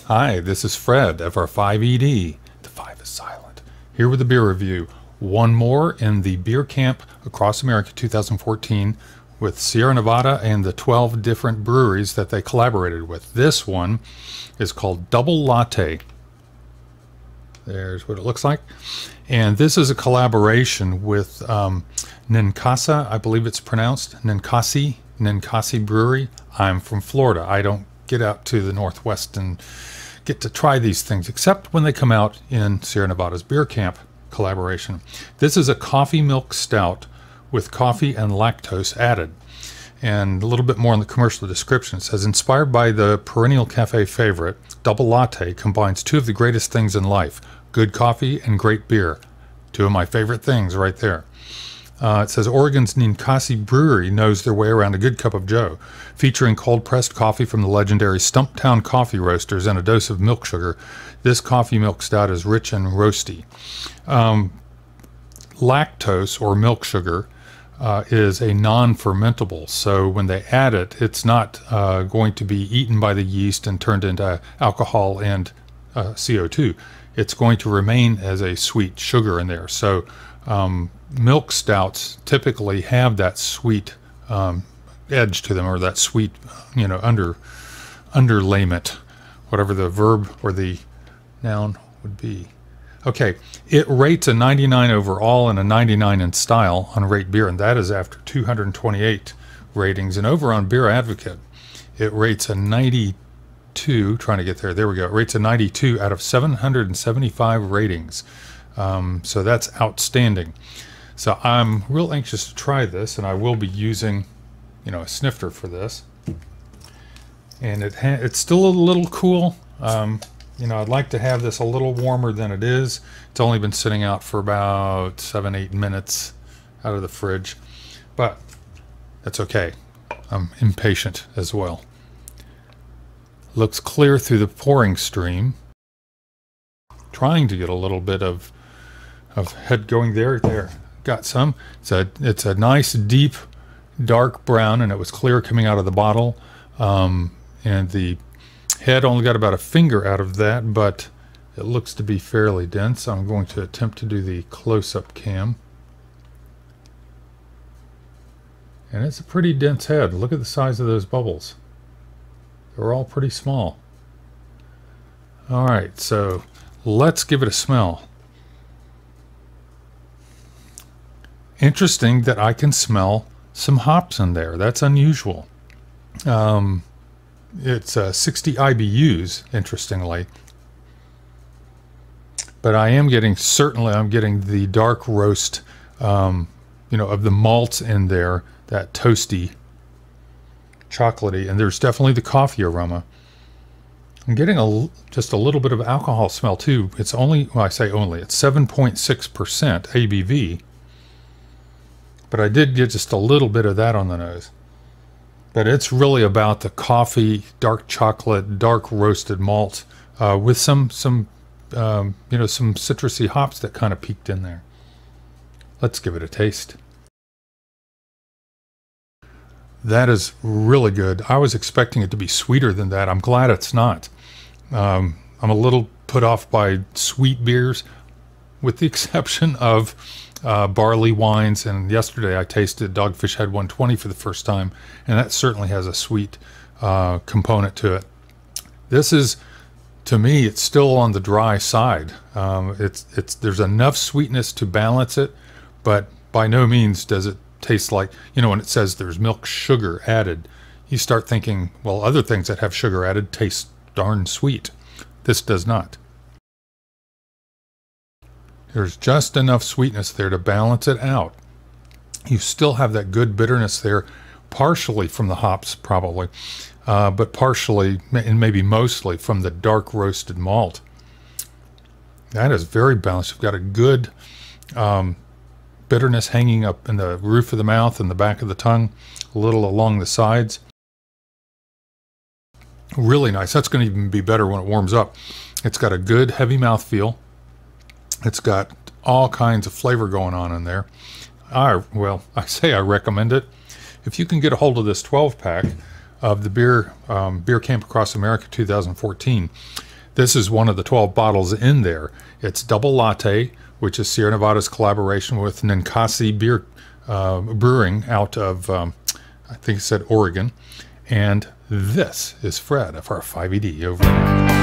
Hi, this is Fred, FR5ED. The 5 is silent. Here with the beer review. One more in the Beer Camp Across America 2014 with Sierra Nevada and the 12 different breweries that they collaborated with. This one is called Double Latte. There's what it looks like. And this is a collaboration with Ninkasi, I believe it's pronounced, Ninkasi Brewery. I'm from Florida. I don't get out to the Northwest and get to try these things, except when they come out in Sierra Nevada's Beer Camp collaboration. This is a coffee milk stout with coffee and lactose added. And a little bit more on the commercial description. It says, inspired by the perennial cafe favorite, Double Latte combines two of the greatest things in life, good coffee and great beer. Two of my favorite things right there. It says Oregon's Ninkasi Brewery knows their way around a good cup of joe, featuring cold-pressed coffee from the legendary Stumptown Coffee Roasters and a dose of milk sugar. This coffee milk stout is rich and roasty. Lactose, or milk sugar, is a non-fermentable, so when they add it, it's not going to be eaten by the yeast and turned into alcohol and CO2. It's going to remain as a sweet sugar in there. So milk stouts typically have that sweet edge to them, or that sweet, underlayment, whatever the verb or the noun would be. Okay, it rates a 99 overall and a 99 in style on Rate Beer, and that is after 228 ratings. And over on Beer Advocate, it rates a 92, trying to get there, there we go, it rates a 92 out of 775 ratings. So that's outstanding. So I'm real anxious to try this, and I will be using, a snifter for this. And it's still a little cool. I'd like to have this a little warmer than it is. It's only been sitting out for about 7-8 minutes out of the fridge, but that's okay. I'm impatient as well. Looks clear through the pouring stream. Trying to get a little bit of head going there. Got some. It's a nice deep dark brown, and it was clear coming out of the bottle. And the head only got about a finger out of that, but it looks to be fairly dense. I'm going to attempt to do the close-up cam. And it's a pretty dense head. Look at the size of those bubbles. They're all pretty small. All right, so let's give it a smell. Interesting that I can smell some hops in there. That's unusual. It's 60 IBUs, interestingly. But I am getting, certainly I'm getting the dark roast, of the malts in there, that toasty, chocolatey, and there's definitely the coffee aroma. I'm getting just a little bit of alcohol smell too. It's only, well, I say only, it's 7.6% ABV. But I did get just a little bit of that on the nose. But it's really about the coffee, dark chocolate, dark roasted malt, with some citrusy hops that kind of peeked in there. Let's give it a taste. That is really good. I was expecting it to be sweeter than that. I'm glad it's not. I'm a little put off by sweet beers, with the exception of barley wines, and yesterday I tasted Dogfish Head 120 for the first time, and that certainly has a sweet component to it. This is, to me, it's still on the dry side. There's enough sweetness to balance it, but by no means does it taste like, when it says there's milk sugar added, you start thinking, well, other things that have sugar added taste darn sweet. This does not. There's just enough sweetness there to balance it out. You still have that good bitterness there, partially from the hops probably, but partially and maybe mostly from the dark roasted malt. That is very balanced. You've got a good bitterness hanging up in the roof of the mouth and the back of the tongue, a little along the sides. Really nice. That's going to even be better when it warms up. It's got a good heavy mouthfeel. It's got all kinds of flavor going on in there. I recommend it. If you can get a hold of this 12-pack of the Beer Camp Across America 2014, This is one of the 12 bottles in there. It's Double Latte, which is Sierra Nevada's collaboration with Ninkasi Brewing out of, I think it said Oregon. And this is Fred of our 5ED over there.